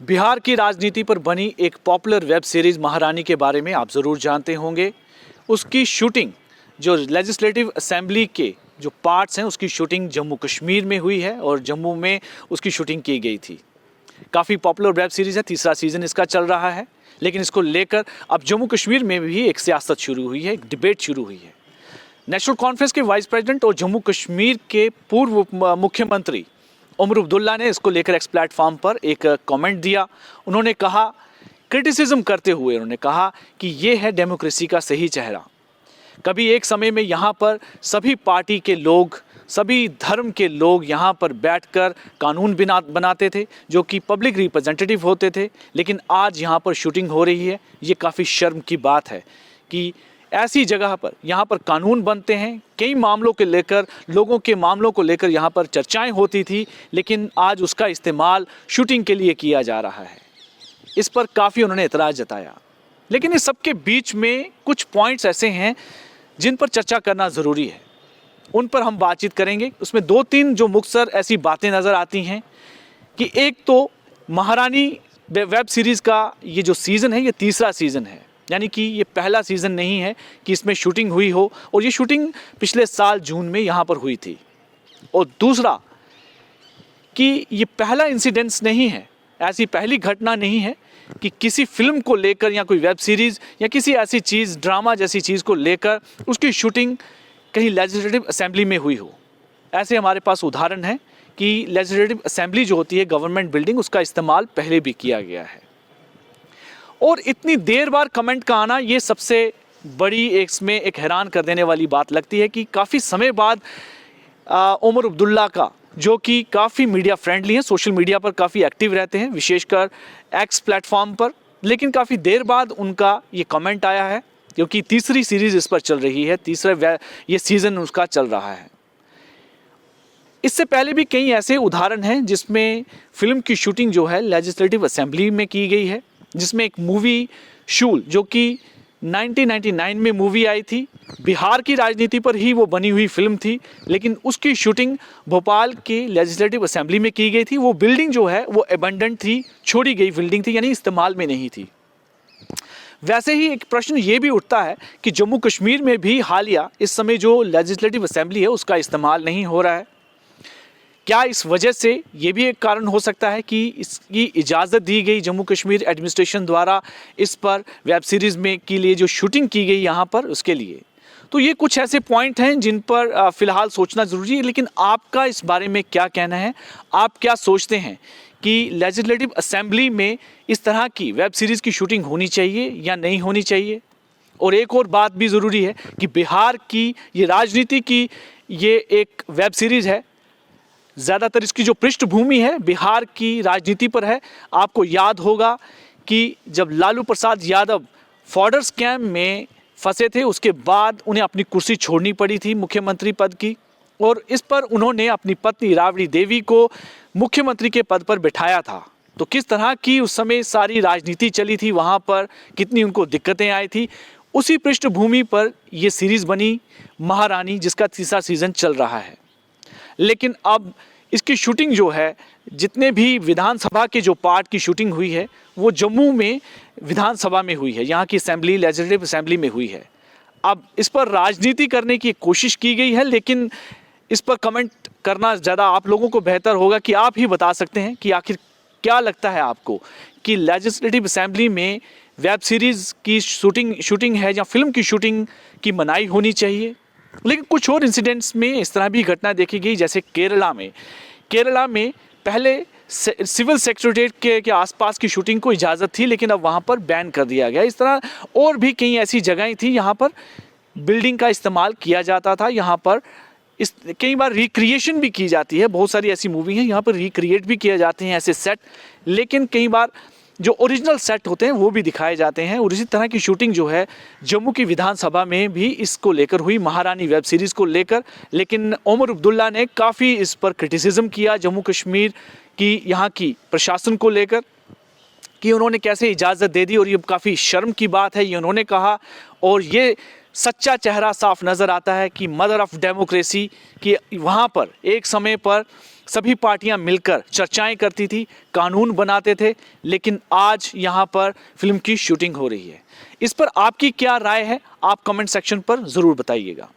बिहार की राजनीति पर बनी एक पॉपुलर वेब सीरीज महारानी के बारे में आप ज़रूर जानते होंगे। उसकी शूटिंग जो लेजिस्लेटिव असेंबली के जो पार्ट्स हैं उसकी शूटिंग जम्मू कश्मीर में हुई है और जम्मू में उसकी शूटिंग की गई थी। काफ़ी पॉपुलर वेब सीरीज़ है, तीसरा सीज़न इसका चल रहा है। लेकिन इसको लेकर अब जम्मू कश्मीर में भी एक सियासत शुरू हुई है, एक डिबेट शुरू हुई है। नेशनल कॉन्फ्रेंस के वाइस प्रेसिडेंट और जम्मू कश्मीर के पूर्व मुख्यमंत्री उमर अब्दुल्ला ने इसको लेकर एक्स प्लेटफॉर्म पर एक कमेंट दिया। उन्होंने कहा, क्रिटिसिज्म करते हुए उन्होंने कहा कि ये है डेमोक्रेसी का सही चेहरा। कभी एक समय में यहाँ पर सभी पार्टी के लोग, सभी धर्म के लोग यहाँ पर बैठकर कानून बनाते थे जो कि पब्लिक रिप्रेजेंटेटिव होते थे, लेकिन आज यहाँ पर शूटिंग हो रही है। ये काफ़ी शर्म की बात है कि ऐसी जगह पर यहाँ पर कानून बनते हैं, कई मामलों के लेकर, लोगों के मामलों को लेकर यहाँ पर चर्चाएं होती थी, लेकिन आज उसका इस्तेमाल शूटिंग के लिए किया जा रहा है। इस पर काफ़ी उन्होंने एतराज़ जताया। लेकिन इस सबके बीच में कुछ पॉइंट्स ऐसे हैं जिन पर चर्चा करना ज़रूरी है, उन पर हम बातचीत करेंगे। उसमें दो तीन जो मुख्तसर ऐसी बातें नज़र आती हैं कि एक तो महारानी वेब सीरीज़ का ये जो सीज़न है ये तीसरा सीज़न है, यानी कि ये पहला सीज़न नहीं है कि इसमें शूटिंग हुई हो, और ये शूटिंग पिछले साल जून में यहाँ पर हुई थी। और दूसरा कि ये पहला इंसिडेंस नहीं है, ऐसी पहली घटना नहीं है कि किसी फिल्म को लेकर या कोई वेब सीरीज़ या किसी ऐसी चीज़, ड्रामा जैसी चीज़ को लेकर उसकी शूटिंग कहीं लेजिस्लेटिव असेंबली में हुई हो। ऐसे हमारे पास उदाहरण है कि लेजिस्लेटिव असेंबली जो होती है गवर्नमेंट बिल्डिंग, उसका इस्तेमाल पहले भी किया गया है। और इतनी देर बाद कमेंट का आना ये सबसे बड़ी इसमें एक हैरान कर देने वाली बात लगती है कि काफ़ी समय बाद उमर अब्दुल्ला का, जो कि काफ़ी मीडिया फ्रेंडली हैं, सोशल मीडिया पर काफ़ी एक्टिव रहते हैं, विशेषकर एक्स प्लेटफॉर्म पर, लेकिन काफ़ी देर बाद उनका ये कमेंट आया है क्योंकि तीसरी सीरीज़ इस पर चल रही है, तीसरा ये सीज़न उसका चल रहा है। इससे पहले भी कई ऐसे उदाहरण हैं जिसमें फिल्म की शूटिंग जो है लेजिस्लेटिव असेंबली में की गई है, जिसमें एक मूवी शूल जो कि 1999 में मूवी आई थी, बिहार की राजनीति पर ही वो बनी हुई फिल्म थी, लेकिन उसकी शूटिंग भोपाल के लेजिस्लेटिव असेंबली में की गई थी। वो बिल्डिंग जो है वो एबंडेंट थी, छोड़ी गई बिल्डिंग थी, यानी इस्तेमाल में नहीं थी। वैसे ही एक प्रश्न ये भी उठता है कि जम्मू कश्मीर में भी हालिया इस समय जो लेजिस्लेटिव असेंबली है उसका इस्तेमाल नहीं हो रहा है। क्या इस वजह से ये भी एक कारण हो सकता है कि इसकी इजाज़त दी गई जम्मू कश्मीर एडमिनिस्ट्रेशन द्वारा इस पर वेब सीरीज़ में के लिए जो शूटिंग की गई यहाँ पर उसके लिए? तो ये कुछ ऐसे पॉइंट हैं जिन पर फ़िलहाल सोचना ज़रूरी है। लेकिन आपका इस बारे में क्या कहना है? आप क्या सोचते हैं कि लेजिस्लेटिव असेंबली में इस तरह की वेब सीरीज़ की शूटिंग होनी चाहिए या नहीं होनी चाहिए? और एक और बात भी ज़रूरी है कि बिहार की ये राजनीति की ये एक वेब सीरीज़ है, ज़्यादातर इसकी जो पृष्ठभूमि है बिहार की राजनीति पर है। आपको याद होगा कि जब लालू प्रसाद यादव फॉर्डर स्कैम में फंसे थे, उसके बाद उन्हें अपनी कुर्सी छोड़नी पड़ी थी मुख्यमंत्री पद की, और इस पर उन्होंने अपनी पत्नी राबड़ी देवी को मुख्यमंत्री के पद पर बिठाया था। तो किस तरह की उस समय सारी राजनीति चली थी वहाँ पर, कितनी उनको दिक्कतें आई थी, उसी पृष्ठभूमि पर ये सीरीज़ बनी महारानी, जिसका तीसरा सीज़न चल रहा है। लेकिन अब इसकी शूटिंग जो है, जितने भी विधानसभा के जो पार्ट की शूटिंग हुई है वो जम्मू में विधानसभा में हुई है, यहाँ की असेंबली लेजिस्लेटिव असेंबली में हुई है। अब इस पर राजनीति करने की कोशिश की गई है, लेकिन इस पर कमेंट करना ज़्यादा आप लोगों को बेहतर होगा कि आप ही बता सकते हैं कि आखिर क्या लगता है आपको कि लेजिस्लेटिव असेंबली में वेब सीरीज़ की शूटिंग है या फिल्म की शूटिंग की मनाही होनी चाहिए? लेकिन कुछ और इंसिडेंट्स में इस तरह भी घटना देखी गई, जैसे केरला में पहले सिविल सेक्रेटेरिएट के आसपास की शूटिंग को इजाज़त थी, लेकिन अब वहाँ पर बैन कर दिया गया। इस तरह और भी कई ऐसी जगहें थी यहाँ पर बिल्डिंग का इस्तेमाल किया जाता था। यहाँ पर कई बार रिक्रिएशन भी की जाती है, बहुत सारी ऐसी मूवी हैं यहाँ पर रिक्रिएट भी किए जाते हैं ऐसे सेट, लेकिन कई बार जो ओरिजिनल सेट होते हैं वो भी दिखाए जाते हैं। और इसी तरह की शूटिंग जो है जम्मू की विधानसभा में भी इसको लेकर हुई, महारानी वेब सीरीज़ को लेकर। लेकिन उमर अब्दुल्ला ने काफ़ी इस पर क्रिटिसिज्म किया जम्मू कश्मीर की यहाँ की प्रशासन को लेकर कि उन्होंने कैसे इजाज़त दे दी, और ये काफ़ी शर्म की बात है, ये उन्होंने कहा। और ये सच्चा चेहरा साफ नज़र आता है कि मदर ऑफ़ डेमोक्रेसी की वहाँ पर एक समय पर सभी पार्टियां मिलकर चर्चाएं करती थी, कानून बनाते थे, लेकिन आज यहां पर फिल्म की शूटिंग हो रही है। इस पर आपकी क्या राय है, आप कमेंट सेक्शन पर ज़रूर बताइएगा।